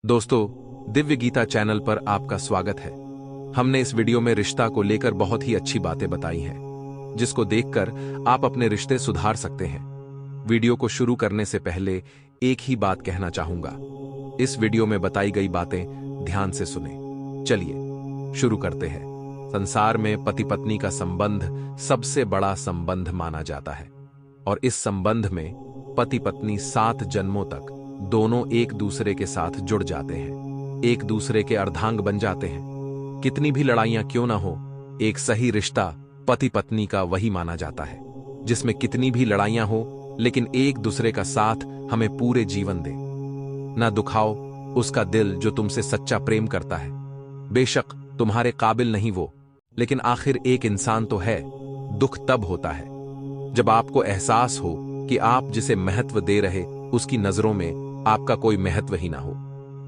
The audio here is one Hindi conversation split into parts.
दोस्तों, दिव्य गीता चैनल पर आपका स्वागत है। हमने इस वीडियो में रिश्ता को लेकर बहुत ही अच्छी बातें बताई हैं, जिसको देखकर आप अपने रिश्ते सुधार सकते हैं। वीडियो को शुरू करने से पहले एक ही बात कहना चाहूंगा। इस वीडियो में बताई गई बातें ध्यान से सुनें। चलिए शुरू करते हैं। संसार में पति पत्नी का संबंध सबसे बड़ा संबंध माना जाता है और इस संबंध में पति पत्नी 7 जन्मों तक दोनों एक दूसरे के साथ जुड़ जाते हैं, एक दूसरे के अर्धांग बन जाते हैं। कितनी भी लड़ाइयां क्यों ना हो, एक सही रिश्ता पति पत्नी का वही माना जाता है जिसमें कितनी भी लड़ाइयां हो लेकिन एक दूसरे का साथ हमें पूरे जीवन दे। ना दुखाओ उसका दिल जो तुमसे सच्चा प्रेम करता है। बेशक तुम्हारे काबिल नहीं वो, लेकिन आखिर एक इंसान तो है। दुख तब होता है जब आपको एहसास हो कि आप जिसे महत्व दे रहे उसकी नजरों में आपका कोई महत्व ही ना हो।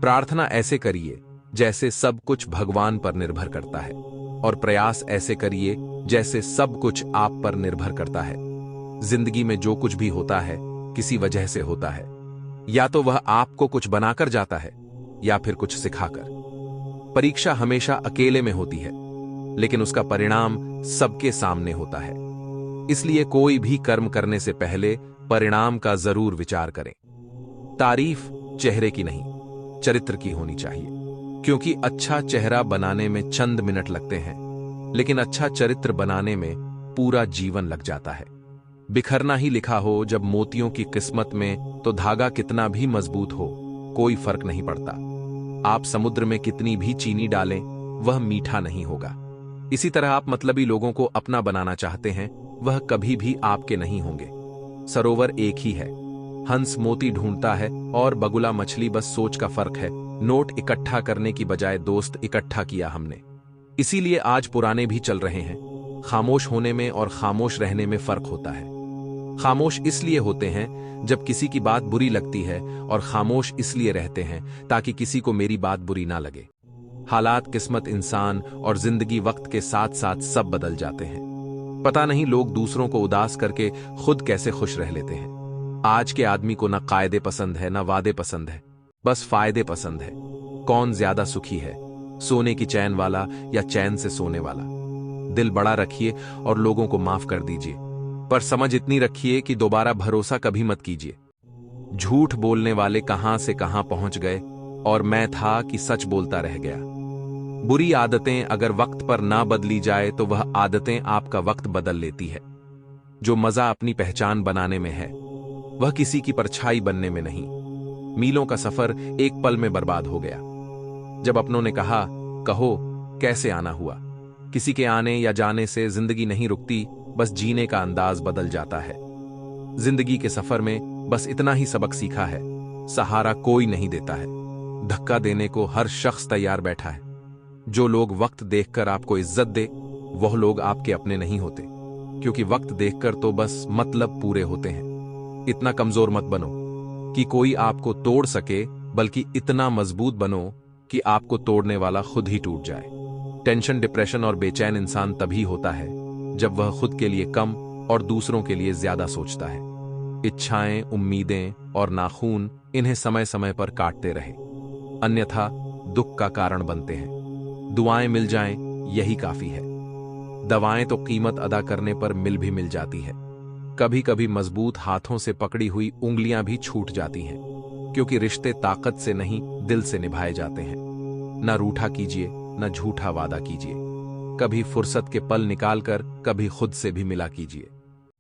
प्रार्थना ऐसे करिए जैसे सब कुछ भगवान पर निर्भर करता है, और प्रयास ऐसे करिए जैसे सब कुछ आप पर निर्भर करता है। जिंदगी में जो कुछ भी होता है किसी वजह से होता है। या तो वह आपको कुछ बनाकर जाता है या फिर कुछ सिखाकर। परीक्षा हमेशा अकेले में होती है, लेकिन उसका परिणाम सबके सामने होता है। इसलिए कोई भी कर्म करने से पहले परिणाम का जरूर विचार करें। तारीफ चेहरे की नहीं, चरित्र की होनी चाहिए, क्योंकि अच्छा चेहरा बनाने में चंद मिनट लगते हैं, लेकिन अच्छा चरित्र बनाने में पूरा जीवन लग जाता है। बिखरना ही लिखा हो जब मोतियों की किस्मत में, तो धागा कितना भी मजबूत हो कोई फर्क नहीं पड़ता। आप समुद्र में कितनी भी चीनी डालें वह मीठा नहीं होगा। इसी तरह आप मतलबी लोगों को अपना बनाना चाहते हैं, वह कभी भी आपके नहीं होंगे। सरोवर एक ही है, हंस मोती ढूंढता है और बगुला मछली, बस सोच का फर्क है। नोट इकट्ठा करने की बजाय दोस्त इकट्ठा किया हमने। इसीलिए आज पुराने भी चल रहे हैं। खामोश होने में और खामोश रहने में फर्क होता है। खामोश इसलिए होते हैं जब किसी की बात बुरी लगती है, और खामोश इसलिए रहते हैं ताकि किसी को मेरी बात बुरी ना लगे। हालात, किस्मत, इंसान और जिंदगी वक्त के साथ साथ सब बदल जाते हैं। पता नहीं लोग दूसरों को उदास करके खुद कैसे खुश रह लेते हैं। आज के आदमी को ना कायदे पसंद है, ना वादे पसंद है, बस फायदे पसंद है। कौन ज्यादा सुखी है, सोने की चैन वाला या चैन से सोने वाला? दिल बड़ा रखिए और लोगों को माफ कर दीजिए, पर समझ इतनी रखिए कि दोबारा भरोसा कभी मत कीजिए। झूठ बोलने वाले कहां से कहां पहुंच गए, और मैं था कि सच बोलता रह गया। बुरी आदतें अगर वक्त पर ना बदली जाए तो वह आदतें आपका वक्त बदल लेती है। जो मजा अपनी पहचान बनाने में है, वह किसी की परछाई बनने में नहीं। मीलों का सफर एक पल में बर्बाद हो गया। जब अपनों ने कहा, कहो कैसे आना हुआ। किसी के आने या जाने से जिंदगी नहीं रुकती, बस जीने का अंदाज बदल जाता है। जिंदगी के सफर में बस इतना ही सबक सीखा है, सहारा कोई नहीं देता है, धक्का देने को हर शख्स तैयार बैठा है। जो लोग वक्त देखकर आपको इज्जत दे, वह लोग आपके अपने नहीं होते, क्योंकि वक्त देखकर तो बस मतलब पूरे होते हैं। इतना कमजोर मत बनो कि कोई आपको तोड़ सके, बल्कि इतना मजबूत बनो कि आपको तोड़ने वाला खुद ही टूट जाए। टेंशन, डिप्रेशन और बेचैन इंसान तभी होता है जब वह खुद के लिए कम और दूसरों के लिए ज्यादा सोचता है। इच्छाएं, उम्मीदें और नाखून, इन्हें समय समय पर काटते रहे, अन्यथा दुख का कारण बनते हैं। दुआएं मिल जाएं यही काफी है। दवाएं तो कीमत अदा करने पर मिल जाती है। कभी कभी मजबूत हाथों से पकड़ी हुई उंगलियां भी छूट जाती हैं, क्योंकि रिश्ते ताकत से नहीं दिल से निभाए जाते हैं। न रूठा कीजिए, न झूठा वादा कीजिए। कभी फुर्सत के पल निकालकर कभी खुद से भी मिला कीजिए।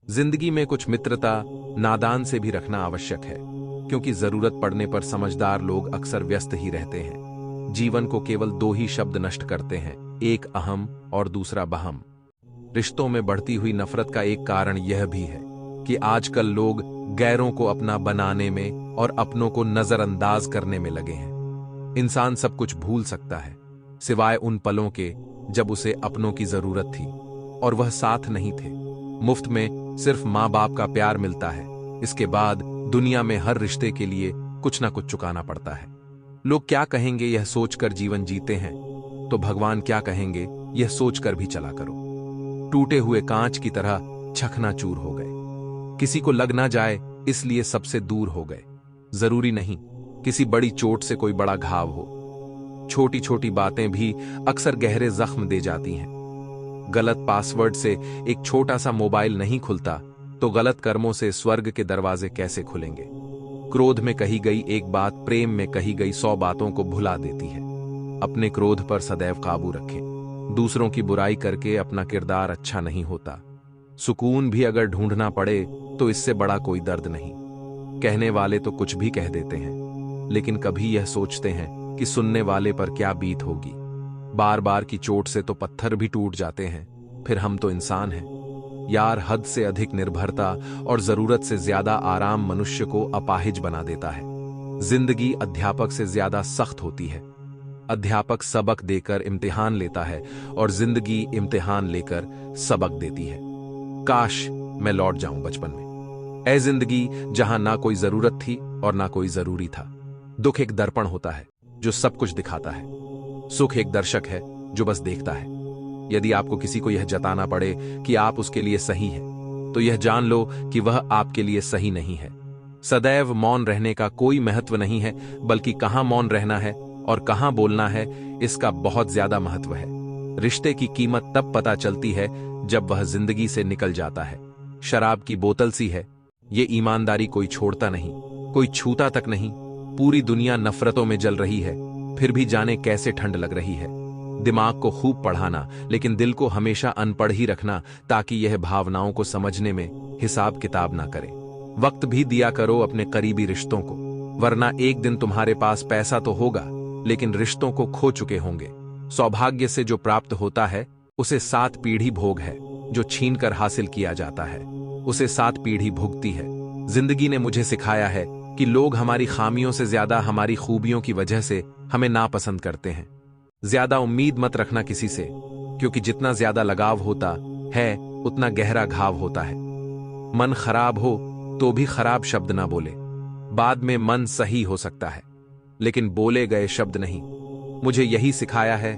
जिंदगी में कुछ मित्रता नादान से भी रखना आवश्यक है, क्योंकि जरूरत पड़ने पर समझदार लोग अक्सर व्यस्त ही रहते हैं। जीवन को केवल 2 ही शब्द नष्ट करते हैं, एक अहम और दूसरा बहम। रिश्तों में बढ़ती हुई नफरत का एक कारण यह भी है कि आजकल लोग गैरों को अपना बनाने में और अपनों को नजरअंदाज करने में लगे हैं। इंसान सब कुछ भूल सकता है, सिवाय उन पलों के जब उसे अपनों की जरूरत थी और वह साथ नहीं थे। मुफ्त में सिर्फ माँ बाप का प्यार मिलता है, इसके बाद दुनिया में हर रिश्ते के लिए कुछ ना कुछ चुकाना पड़ता है। लोग क्या कहेंगे यह सोचकर जीवन जीते हैं, तो भगवान क्या कहेंगे यह सोचकर भी चला करो। टूटे हुए कांच की तरह चकनाचूर हो गए। किसी को लग ना जाए इसलिए सबसे दूर हो गए। जरूरी नहीं किसी बड़ी चोट से कोई बड़ा घाव हो। छोटी छोटी बातें भी अक्सर गहरे जख्म दे जाती हैं। गलत पासवर्ड से एक छोटा सा मोबाइल नहीं खुलता, तो गलत कर्मों से स्वर्ग के दरवाजे कैसे खुलेंगे। क्रोध में कही गई एक बात प्रेम में कही गई 100 बातों को भुला देती है। अपने क्रोध पर सदैव काबू रखें। दूसरों की बुराई करके अपना किरदार अच्छा नहीं होता। सुकून भी अगर ढूंढना पड़े तो इससे बड़ा कोई दर्द नहीं। कहने वाले तो कुछ भी कह देते हैं, लेकिन कभी यह सोचते हैं कि सुनने वाले पर क्या बीत होगी। बार बार की चोट से तो पत्थर भी टूट जाते हैं, फिर हम तो इंसान हैं। यार, हद से अधिक निर्भरता और जरूरत से ज्यादा आराम मनुष्य को अपाहिज बना देता है। जिंदगी अध्यापक से ज्यादा सख्त होती है। अध्यापक सबक देकर इम्तिहान लेता है और जिंदगी इम्तिहान लेकर सबक देती है। काश मैं लौट जाऊं बचपन में। ऐ जिंदगी, जहां ना कोई जरूरत थी और ना कोई जरूरी था। दुख एक दर्पण होता है जो सब कुछ दिखाता है। सुख एक दर्शक है जो बस देखता है। यदि आपको किसी को यह जताना पड़े कि आप उसके लिए सही हैं, तो यह जान लो कि वह आपके लिए सही नहीं है। सदैव मौन रहने का कोई महत्व नहीं है, बल्कि कहां मौन रहना है और कहां बोलना है, इसका बहुत ज्यादा महत्व है। रिश्ते की कीमत तब पता चलती है जब वह जिंदगी से निकल जाता है। शराब की बोतल सी है, ये ईमानदारी कोई छोड़ता नहीं, कोई छूता तक नहीं। पूरी दुनिया नफरतों में जल रही है, फिर भी जाने कैसे ठंड लग रही है। दिमाग को खूब पढ़ाना, लेकिन दिल को हमेशा अनपढ़ ही रखना, ताकि यह भावनाओं को समझने में हिसाब किताब ना करे। वक्त भी दिया करो अपने करीबी रिश्तों को, वरना एक दिन तुम्हारे पास पैसा तो होगा, लेकिन रिश्तों को खो चुके होंगे। सौभाग्य से जो प्राप्त होता है उसे 7 पीढ़ी भोग है, जो छीन कर हासिल किया जाता है उसे 7 पीढ़ी भुगती है। जिंदगी ने मुझे सिखाया है कि लोग हमारी खामियों से ज्यादा हमारी खूबियों की वजह से हमें नापसंद करते हैं। ज्यादा उम्मीद मत रखना किसी से, क्योंकि जितना ज्यादा लगाव होता है उतना गहरा घाव होता है। मन खराब हो तो भी खराब शब्द ना बोले। बाद में मन सही हो सकता है, लेकिन बोले गए शब्द नहीं। मुझे यही सिखाया है,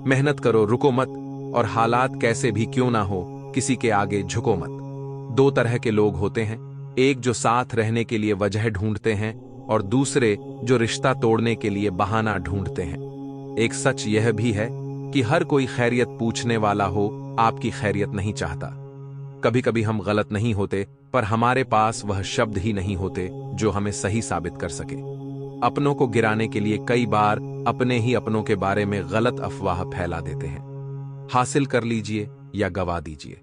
मेहनत करो, रुको मत, और हालात कैसे भी क्यों ना हो किसी के आगे झुको मत। 2 तरह के लोग होते हैं, एक जो साथ रहने के लिए वजह ढूंढते हैं और दूसरे जो रिश्ता तोड़ने के लिए बहाना ढूंढते हैं। एक सच यह भी है कि हर कोई खैरियत पूछने वाला हो आपकी खैरियत नहीं चाहता। कभी कभी हम गलत नहीं होते, पर हमारे पास वह शब्द ही नहीं होते जो हमें सही साबित कर सके। अपनों को गिराने के लिए कई बार अपने ही अपनों के बारे में गलत अफवाह फैला देते हैं। हासिल कर लीजिए या गवा दीजिए,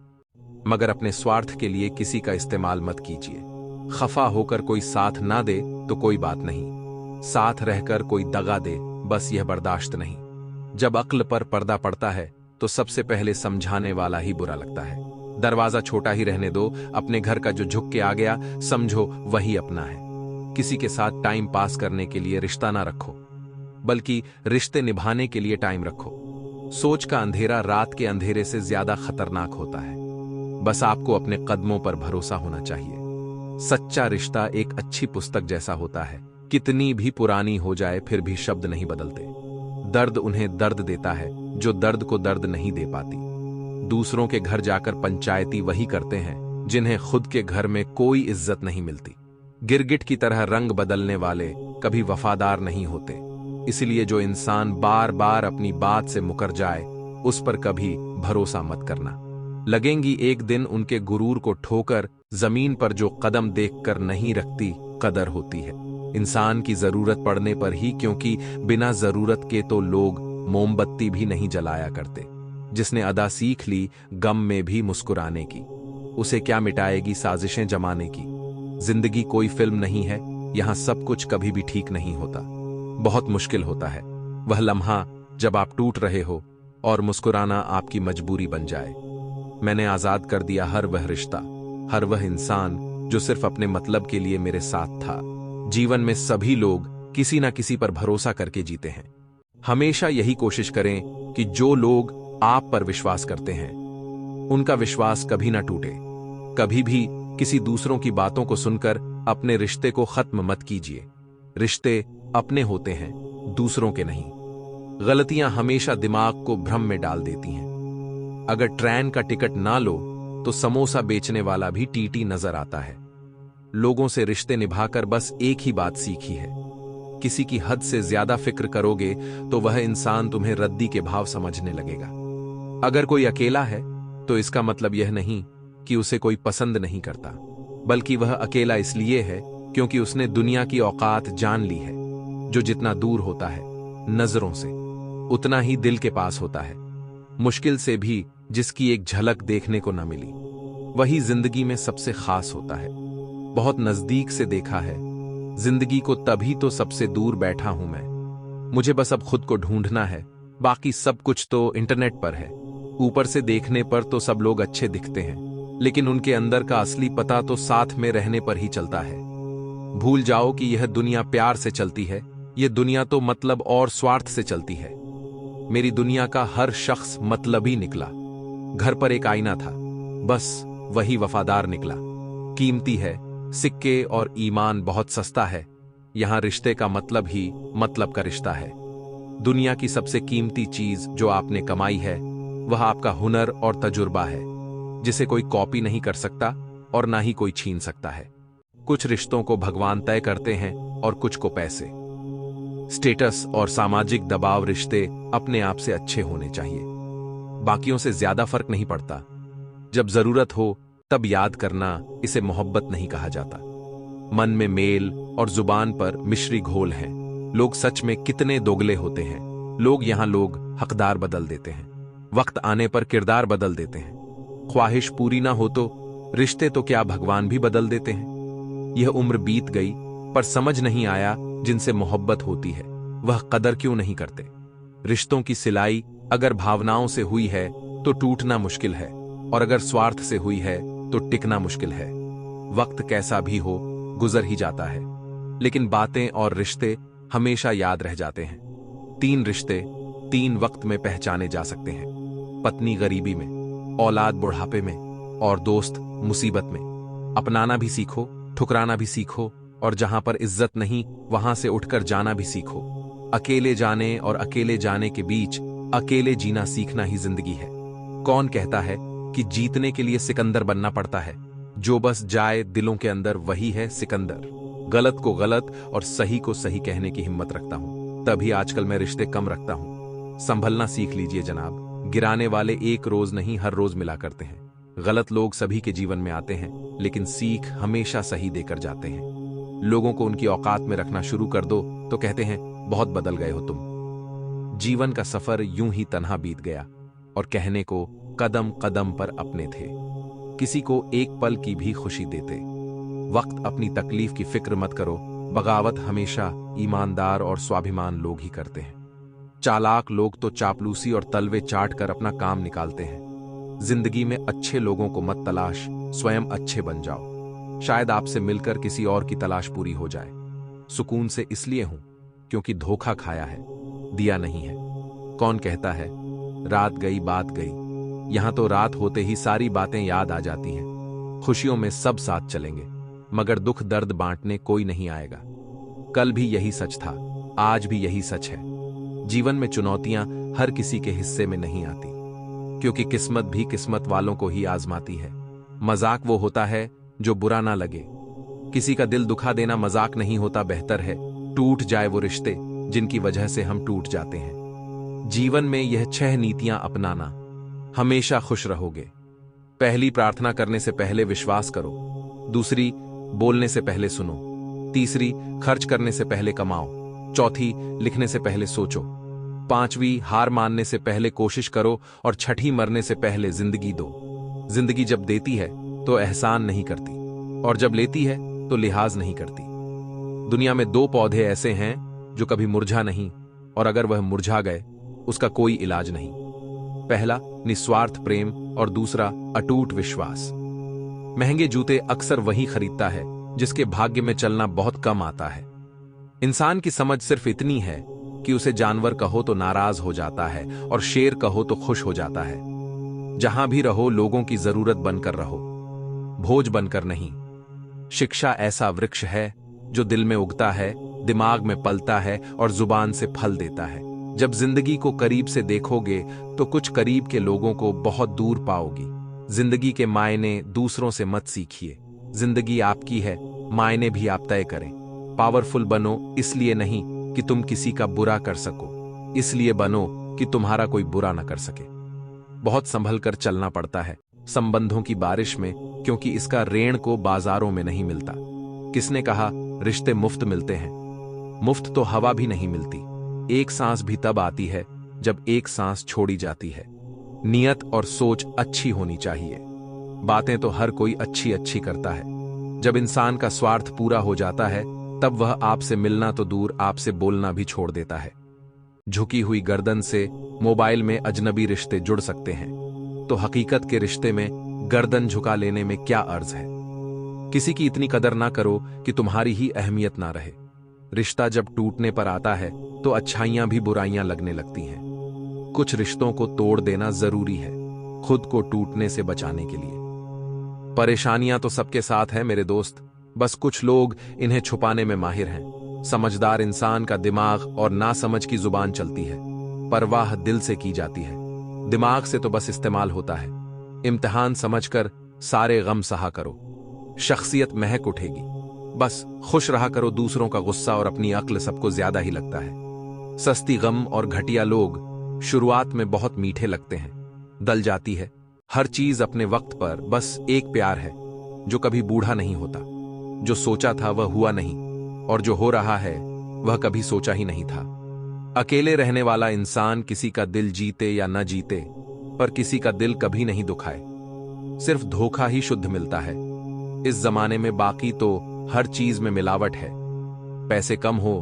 मगर अपने स्वार्थ के लिए किसी का इस्तेमाल मत कीजिए। खफा होकर कोई साथ ना दे तो कोई बात नहीं, साथ रहकर कोई दगा दे बस यह बर्दाश्त नहीं। जब अक्ल पर पर्दा पड़ता है तो सबसे पहले समझाने वाला ही बुरा लगता है। दरवाजा छोटा ही रहने दो, अपने घर का जो झुक के आ गया समझो वही अपना है। किसी के साथ टाइम पास करने के लिए रिश्ता ना रखो, बल्कि रिश्ते निभाने के लिए टाइम रखो। सोच का अंधेरा रात के अंधेरे से ज्यादा खतरनाक होता है। बस आपको अपने कदमों पर भरोसा होना चाहिए। सच्चा रिश्ता एक अच्छी पुस्तक जैसा होता है, कितनी भी पुरानी हो जाए फिर भी शब्द नहीं बदलते। दर्द उन्हें दर्द देता है जो दर्द को दर्द नहीं दे पाती। दूसरों के घर जाकर पंचायती वही करते हैं जिन्हें खुद के घर में कोई इज्जत नहीं मिलती। गिरगिट की तरह रंग बदलने वाले कभी वफादार नहीं होते। इसलिए जो इंसान बार बार अपनी बात से मुकर जाए उस पर कभी भरोसा मत करना। लगेंगी एक दिन उनके गुरूर को ठोकर, जमीन पर जो कदम देखकर नहीं रखती कदर होती है इंसान की जरूरत पड़ने पर ही, क्योंकि बिना जरूरत के तो लोग मोमबत्ती भी नहीं जलाया करते। जिसने अदा सीख ली गम में भी मुस्कुराने की, उसे क्या मिटाएगी साजिशें जमाने की। जिंदगी कोई फिल्म नहीं है, यहां सब कुछ कभी भी ठीक नहीं होता। बहुत मुश्किल होता है वह लम्हा जब आप टूट रहे हो और मुस्कुराना आपकी मजबूरी बन जाए। मैंने आजाद कर दिया हर वह रिश्ता, हर वह इंसान जो सिर्फ अपने मतलब के लिए मेरे साथ था। जीवन में सभी लोग किसी ना किसी पर भरोसा करके जीते हैं। हमेशा यही कोशिश करें कि जो लोग आप पर विश्वास करते हैं उनका विश्वास कभी ना टूटे। कभी भी किसी दूसरों की बातों को सुनकर अपने रिश्ते को खत्म मत कीजिए। रिश्ते अपने होते हैं, दूसरों के नहीं। गलतियां हमेशा दिमाग को भ्रम में डाल देती हैं। अगर ट्रेन का टिकट ना लो तो समोसा बेचने वाला भी टीटी नजर आता है। लोगों से रिश्ते निभाकर बस एक ही बात सीखी है, किसी की हद से ज्यादा फिक्र करोगे तो वह इंसान तुम्हें रद्दी के भाव समझने लगेगा। अगर कोई अकेला है तो इसका मतलब यह नहीं कि उसे कोई पसंद नहीं करता, बल्कि वह अकेला इसलिए है क्योंकि उसने दुनिया की औकात जान ली है। जो जितना दूर होता है नजरों से, उतना ही दिल के पास होता है। मुश्किल से भी जिसकी एक झलक देखने को न मिली, वही जिंदगी में सबसे खास होता है। बहुत नजदीक से देखा है जिंदगी को, तभी तो सबसे दूर बैठा हूं मैं। मुझे बस अब खुद को ढूंढना है, बाकी सब कुछ तो इंटरनेट पर है। ऊपर से देखने पर तो सब लोग अच्छे दिखते हैं, लेकिन उनके अंदर का असली पता तो साथ में रहने पर ही चलता है। भूल जाओ कि यह दुनिया प्यार से चलती है, यह दुनिया तो मतलब और स्वार्थ से चलती है। मेरी दुनिया का हर शख्स मतलबी निकला। घर पर एक आईना था, बस वही वफादार निकला। कीमती है सिक्के और ईमान बहुत सस्ता है। यहां रिश्ते का मतलब ही मतलब का रिश्ता है। दुनिया की सबसे कीमती चीज जो आपने कमाई है वह आपका हुनर और तजुर्बा है, जिसे कोई कॉपी नहीं कर सकता और ना ही कोई छीन सकता है। कुछ रिश्तों को भगवान तय करते हैं और कुछ को पैसे, स्टेटस और सामाजिक दबाव। रिश्ते अपने आप से अच्छे होने चाहिए, बाकियों से ज्यादा फर्क नहीं पड़ता। जब जरूरत हो तब याद करना, इसे मोहब्बत नहीं कहा जाता। मन में मेल और जुबान पर मिश्री घोल है। लोग सच में कितने दोगले होते हैं। लोग हकदार बदल देते हैं, वक्त आने पर किरदार बदल देते हैं। ख्वाहिश पूरी ना हो तो रिश्ते तो क्या भगवान भी बदल देते हैं। यह उम्र बीत गई पर समझ नहीं आया जिनसे मोहब्बत होती है वह कदर क्यों नहीं करते। रिश्तों की सिलाई अगर भावनाओं से हुई है तो टूटना मुश्किल है, और अगर स्वार्थ से हुई है तो टिकना मुश्किल है। वक्त कैसा भी हो गुजर ही जाता है, लेकिन बातें और रिश्ते हमेशा याद रह जाते हैं। 3 रिश्ते 3 वक्त में पहचाने जा सकते हैं। पत्नी गरीबी में, औलाद बुढ़ापे में और दोस्त मुसीबत में। अपनाना भी सीखो, ठुकराना भी सीखो, और जहां पर इज्जत नहीं वहां से उठकर जाना भी सीखो। अकेले जाने और अकेले जाने के बीच अकेले जीना सीखना ही जिंदगी है। कौन कहता है कि जीतने के लिए सिकंदर बनना पड़ता है? जो बस जाए दिलों के अंदर वही है सिकंदर। गलत को गलत और सही को सही कहने की हिम्मत रखता हूं, तभी आजकल मैं रिश्ते कम रखता हूं। संभलना सीख लीजिए जनाब। गिराने वाले एक रोज नहीं हर रोज मिला करते हैं। गलत लोग सभी के जीवन में आते हैं, लेकिन सीख हमेशा सही देकर जाते हैं। लोगों को उनकी औकात में रखना शुरू कर दो तो कहते हैं बहुत बदल गए हो तुम। जीवन का सफर यूं ही तन्हा बीत गया, और कहने को कदम कदम पर अपने थे। किसी को एक पल की भी खुशी देते। वक्त अपनी तकलीफ की फिक्र मत करो। बगावत हमेशा ईमानदार और स्वाभिमान लोग ही करते हैं। चालाक लोग तो चापलूसी और तलवे चाट कर अपना काम निकालते हैं। जिंदगी में अच्छे लोगों को मत तलाश, स्वयं अच्छे बन जाओ। शायद आपसे मिलकर किसी और की तलाश पूरी हो जाए। सुकून से इसलिए हूं क्योंकि धोखा खाया है, दिया नहीं है। कौन कहता है रात गई बात गई? यहां तो रात होते ही सारी बातें याद आ जाती हैं। खुशियों में सब साथ चलेंगे, मगर दुख दर्द बांटने कोई नहीं आएगा। कल भी यही सच था, आज भी यही सच है। जीवन में चुनौतियां हर किसी के हिस्से में नहीं आती, क्योंकि किस्मत भी किस्मत वालों को ही आजमाती है। मजाक वो होता है जो बुरा ना लगे। किसी का दिल दुखा देना मजाक नहीं होता, बेहतर है टूट जाए वो रिश्ते जिनकी वजह से हम टूट जाते हैं। जीवन में यह 6 नीतियां अपनाना, हमेशा खुश रहोगे। पहली, प्रार्थना करने से पहले विश्वास करो। दूसरी, बोलने से पहले सुनो। तीसरी, खर्च करने से पहले कमाओ। चौथी, लिखने से पहले सोचो। 5वीं, हार मानने से पहले कोशिश करो। और 6ठी, मरने से पहले जिंदगी दो। जिंदगी जब देती है तो एहसान नहीं करती, और जब लेती है तो लिहाज नहीं करती। दुनिया में 2 पौधे ऐसे हैं जो कभी मुरझा नहीं, और अगर वह मुरझा गए उसका कोई इलाज नहीं। पहला, निस्वार्थ प्रेम, और दूसरा, अटूट विश्वास। महंगे जूते अक्सर वही खरीदता है जिसके भाग्य में चलना बहुत कम आता है। इंसान की समझ सिर्फ इतनी है कि उसे जानवर कहो तो नाराज हो जाता है, और शेर कहो तो खुश हो जाता है। जहां भी रहो लोगों की जरूरत बनकर रहो, भोज बनकर नहीं। शिक्षा ऐसा वृक्ष है जो दिल में उगता है, दिमाग में पलता है और जुबान से फल देता है। जब जिंदगी को करीब से देखोगे तो कुछ करीब के लोगों को बहुत दूर पाओगी। जिंदगी के मायने दूसरों से मत सीखिए। जिंदगी आपकी है, मायने भी आप तय करें। पावरफुल बनो इसलिए नहीं कि तुम किसी का बुरा कर सको, इसलिए बनो कि तुम्हारा कोई बुरा न कर सके। बहुत संभल कर चलना पड़ता है संबंधों की बारिश में, क्योंकि इसका ऋण को बाजारों में नहीं मिलता। किसने कहा रिश्ते मुफ्त मिलते हैं? मुफ्त तो हवा भी नहीं मिलती। एक सांस भी तब आती है जब एक सांस छोड़ी जाती है। नियत और सोच अच्छी होनी चाहिए। बातें तो हर कोई अच्छी अच्छी करता है। जब इंसान का स्वार्थ पूरा हो जाता है तब वह आपसे मिलना तो दूर आपसे बोलना भी छोड़ देता है। झुकी हुई गर्दन से मोबाइल में अजनबी रिश्ते जुड़ सकते हैं, तो हकीकत के रिश्ते में गर्दन झुका लेने में क्या अर्ज है? किसी की इतनी कदर ना करो कि तुम्हारी ही अहमियत ना रहे। रिश्ता जब टूटने पर आता है तो अच्छाइयां भी बुराइयां लगने लगती हैं। कुछ रिश्तों को तोड़ देना जरूरी है, खुद को टूटने से बचाने के लिए। परेशानियां तो सबके साथ हैं मेरे दोस्त, बस कुछ लोग इन्हें छुपाने में माहिर हैं। समझदार इंसान का दिमाग और नासमझ की जुबान चलती है, परवाह दिल से की जाती है। दिमाग से तो बस इस्तेमाल होता है। इम्तिहान समझकर सारे गम सहा करो, शख्सियत महक उठेगी। बस खुश रहा करो, दूसरों का गुस्सा और अपनी अक्ल सबको ज्यादा ही लगता है। सस्ती गम और घटिया लोग शुरुआत में बहुत मीठे लगते हैं, दल जाती है हर चीज अपने वक्त पर। बस एक प्यार है जो कभी बूढ़ा नहीं होता। जो सोचा था वह हुआ नहीं, और जो हो रहा है वह कभी सोचा ही नहीं था। अकेले रहने वाला इंसान किसी का दिल जीते या न जीते, पर किसी का दिल कभी नहीं दुखाए। सिर्फ धोखा ही शुद्ध मिलता है इस जमाने में। बाकी तो हर चीज में मिलावट है। पैसे कम हो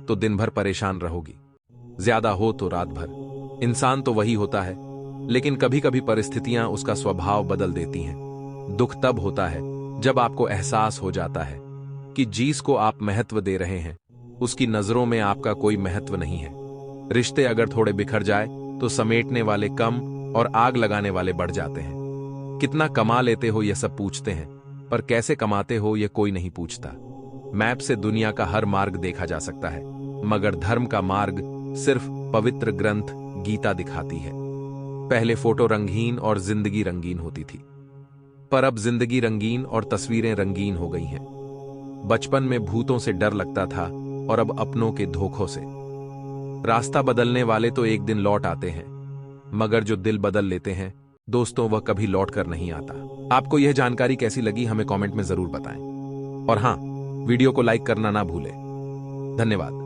तो दिन भर परेशान रहोगी, ज्यादा हो तो रात भर। इंसान तो वही होता है, लेकिन कभी कभी परिस्थितियां उसका स्वभाव बदल देती हैं। दुख तब होता है जब आपको एहसास हो जाता है कि जिसको आप महत्व दे रहे हैं उसकी नजरों में आपका कोई महत्व नहीं है। रिश्ते अगर थोड़े बिखर जाए तो समेटने वाले कम और आग लगाने वाले बढ़ जाते हैं। कितना कमा लेते हो यह सब पूछते हैं, पर कैसे कमाते हो यह कोई नहीं पूछता। मैप से दुनिया का हर मार्ग देखा जा सकता है, मगर धर्म का मार्ग सिर्फ पवित्र ग्रंथ गीता दिखाती है। पहले फोटो रंगीन और जिंदगी रंगीन होती थी, पर अब जिंदगी रंगीन और तस्वीरें रंगीन हो गई हैं। बचपन में भूतों से डर लगता था और अब अपनों के धोखों से। रास्ता बदलने वाले तो एक दिन लौट आते हैं, मगर जो दिल बदल लेते हैं दोस्तों, वह कभी लौट कर नहीं आता। आपको यह जानकारी कैसी लगी हमें कमेंट में जरूर बताएं, और हां, वीडियो को लाइक करना ना भूलें। धन्यवाद।